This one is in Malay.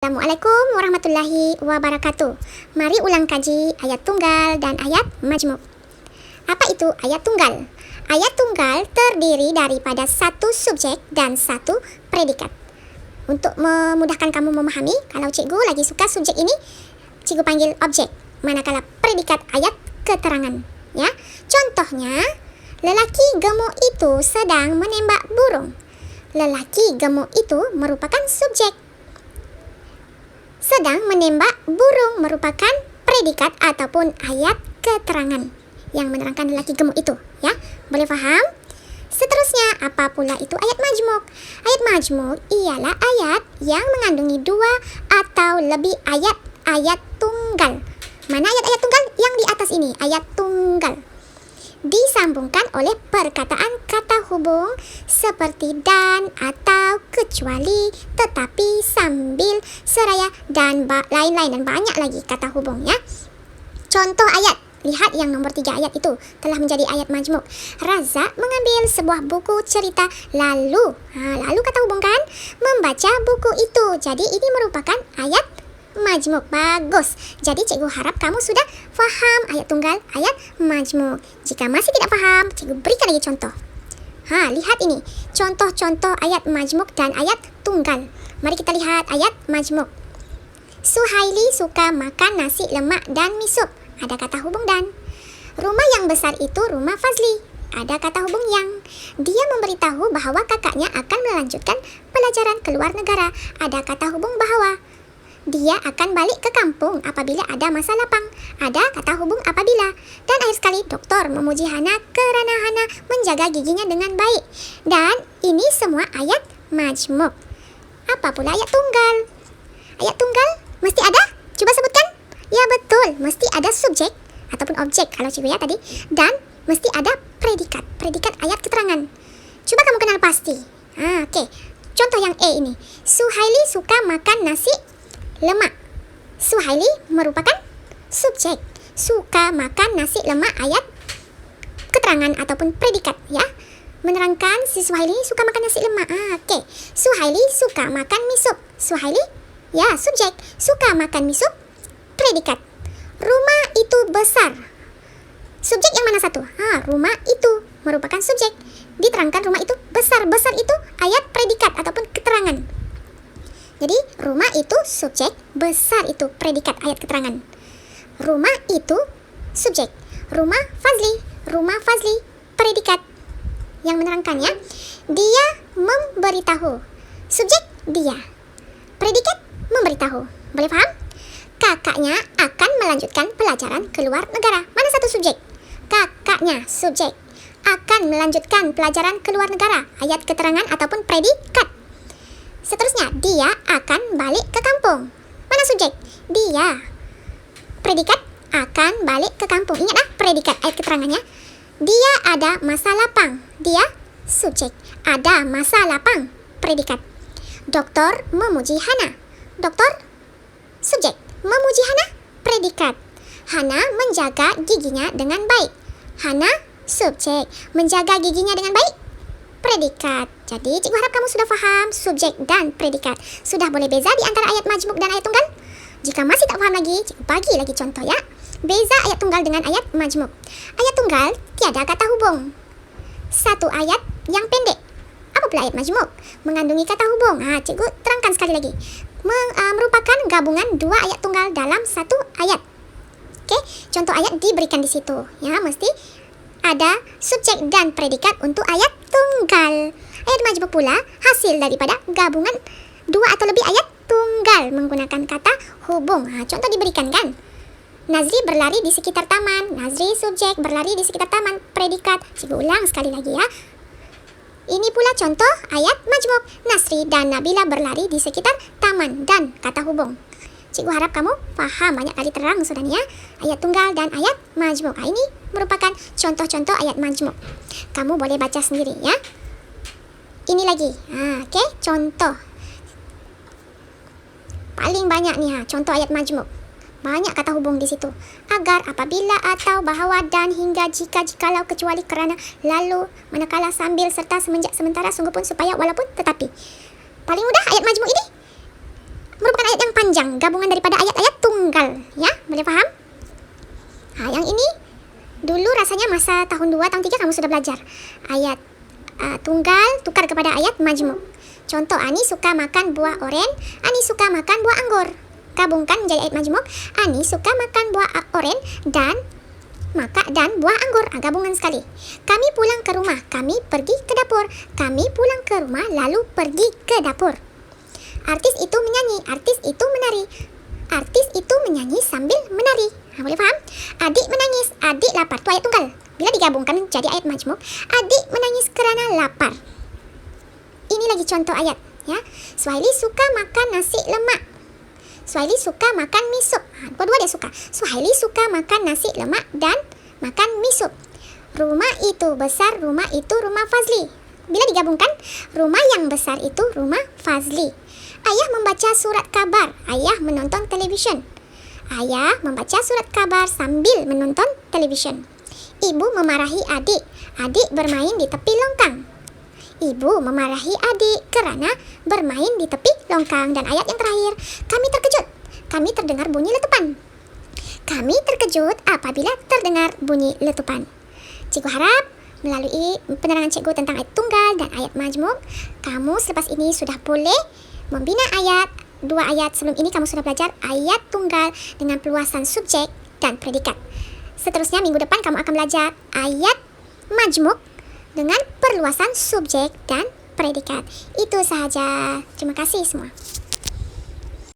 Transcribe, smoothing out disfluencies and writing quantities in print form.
Assalamualaikum warahmatullahi wabarakatuh. Mari ulang kaji ayat tunggal dan ayat majmuk. Apa itu ayat tunggal? Ayat tunggal terdiri daripada satu subjek dan satu predikat. Untuk memudahkan kamu memahami, kalau cikgu lagi suka subjek ini, cikgu panggil objek. Manakala predikat ayat keterangan. Ya, contohnya, lelaki gemuk itu sedang menembak burung. Lelaki gemuk itu merupakan subjek. Sedang menembak burung merupakan predikat ataupun ayat keterangan yang menerangkan lelaki gemuk itu, ya. Boleh faham? Seterusnya, apa pula itu ayat majmuk? Ayat majmuk ialah ayat yang mengandungi dua atau lebih ayat-ayat tunggal. Mana ayat-ayat tunggal? Yang di atas ini, ayat tunggal. Disambungkan oleh perkataan kata hubung seperti dan, atau, kecuali, tetapi, sambil, seraya, dan lain-lain, dan banyak lagi kata hubung, ya. Contoh ayat, lihat yang nomor 3 ayat itu telah menjadi ayat majmuk. Razak mengambil sebuah buku cerita lalu kata hubung kan, membaca buku itu. Jadi ini merupakan ayat majmuk. Bagus. Jadi cikgu harap kamu sudah faham ayat tunggal, ayat majmuk. Jika masih tidak faham, cikgu berikan lagi contoh. Lihat ini, contoh-contoh ayat majmuk dan ayat tunggal. Mari kita lihat ayat majmuk. Suhaili suka makan nasi lemak dan mie sup. Ada kata hubung dan. Rumah yang besar itu rumah Fazli. Ada kata hubung yang. Dia memberitahu bahwa kakaknya akan melanjutkan pelajaran ke luar negara. Ada kata hubung bahwa. Dia akan balik ke kampung apabila ada masa lapang. Ada kata hubung apabila. Dan akhir sekali, doktor memuji Hana kerana Hana menjaga giginya dengan baik. Dan ini semua ayat majmuk. Apa pula ayat tunggal? Ayat tunggal mesti ada? Coba sebutkan. Ya betul, mesti ada subjek ataupun objek kalau cikgu ya tadi. Dan mesti ada predikat. Predikat ayat keterangan. Coba kamu kenal pasti. Oke. Contoh yang E ini. Suhaili suka makan nasi lemak. Suhaili merupakan subjek. Suka makan nasi lemak ayat keterangan ataupun predikat, ya. Menerangkan si Suhaili suka makan nasi lemak. Oke. Suhaili suka makan mie sup. Suhaili, ya, subjek. Suka makan mie sup, predikat. Rumah itu besar. Subjek yang mana satu? Rumah itu merupakan subjek. Diterangkan rumah itu besar. Besar itu ayat predikat ataupun keterangan. Jadi, rumah itu subjek, besar itu predikat ayat keterangan. Rumah itu subjek. Rumah Fazli predikat yang menerangkannya. Dia memberitahu. Subjek dia. Predikat memberitahu. Boleh paham? Kakaknya akan melanjutkan pelajaran ke luar negara. Mana satu subjek? Kakaknya subjek. Akan melanjutkan pelajaran ke luar negara. Ayat keterangan ataupun predikat. Seterusnya, dia akan balik ke kampung. Mana subjek? Dia. Predikat akan balik ke kampung. Ingat predikat ayat keterangannya. Dia ada masa lapang. Dia subjek. Ada masa lapang. Predikat. Doktor memuji Hana. Doktor subjek. Memuji Hana. Predikat. Hana menjaga giginya dengan baik. Hana subjek. Menjaga giginya dengan baik. Predikat. Jadi, cikgu harap kamu sudah faham subjek dan predikat. Sudah boleh beza di antara ayat majmuk dan ayat tunggal? Jika masih tak faham lagi, cikgu bagi lagi contoh, ya. Beza ayat tunggal dengan ayat majmuk. Ayat tunggal tiada kata hubung. Satu ayat yang pendek. Apa pula ayat majmuk? Mengandungi kata hubung. Cikgu terangkan sekali lagi. Merupakan gabungan dua ayat tunggal dalam satu ayat. Oke, contoh ayat diberikan di situ. Ya, mesti ada subjek dan predikat untuk ayat tunggal. Ayat majmuk pula hasil daripada gabungan dua atau lebih ayat tunggal menggunakan kata hubung. Contoh diberikan kan? Nazri berlari di sekitar taman. Nazri subjek, berlari di sekitar taman, predikat. Cikgu ulang sekali lagi, ya. Ini pula contoh ayat majmuk. Nasri dan Nabila berlari di sekitar taman dan kata hubung. Cikgu harap kamu paham, banyak kali terang sudah nih, ya. Ayat tunggal dan ayat majmuk. Ini merupakan contoh-contoh ayat majmuk. Kamu boleh baca sendiri, ya. Ini lagi. Oke, contoh. Paling banyak nih, contoh ayat majmuk. Banyak kata hubung di situ. Agar, apabila, atau, bahwa, dan, hingga, jika, jikalau, kecuali, kerana, lalu, manakala, sambil, serta, semenjak, sementara, sungguh pun, supaya, walaupun, tetapi. Paling mudah ayat majmuk ini. merupakan ayat yang panjang, gabungan daripada ayat-ayat tunggal. Ya, boleh paham? Yang ini dulu rasanya masa tahun 2, tahun 3 kamu sudah belajar. Ayat tunggal tukar kepada ayat majmuk. Contoh, Ani suka makan buah oren, Ani suka makan buah anggur. Gabungkan menjadi ayat majmuk. Ani suka makan buah oren dan buah anggur. Gabungan sekali. Kami pulang ke rumah, kami pergi ke dapur. Kami pulang ke rumah lalu pergi ke dapur. Artis itu menyanyi, artis itu menari. Artis itu menyanyi sambil menari. Boleh paham? Adik menangis, adik lapar. Itu ayat tunggal. Bila digabungkan menjadi ayat majmuk, adik menangis kerana lapar. Ini lagi contoh ayat, ya. Suhaili suka makan nasi lemak. Suhaili suka makan mie sup. Dua-dua dia suka. Suhaili suka makan nasi lemak dan makan mie sup. Rumah itu besar, rumah itu rumah Fazli. Bila digabungkan, rumah yang besar itu rumah Fazli. Ayah membaca surat kabar, ayah menonton televisyen. Ayah membaca surat kabar sambil menonton televisyen. Ibu memarahi adik, adik bermain di tepi longkang. Ibu memarahi adik kerana bermain di tepi longkang. Dan ayat yang terakhir, kami terkejut, kami terdengar bunyi letupan. Kami terkejut apabila terdengar bunyi letupan. Cikgu harap melalui penerangan cikgu tentang ayat tunggal dan ayat majmuk, kamu selepas ini sudah boleh membina ayat. 2 ayat sebelum ini kamu sudah belajar ayat tunggal dengan perluasan subjek dan predikat. Seterusnya minggu depan kamu akan belajar ayat majmuk dengan perluasan subjek dan predikat. Itu sahaja. Terima kasih semua.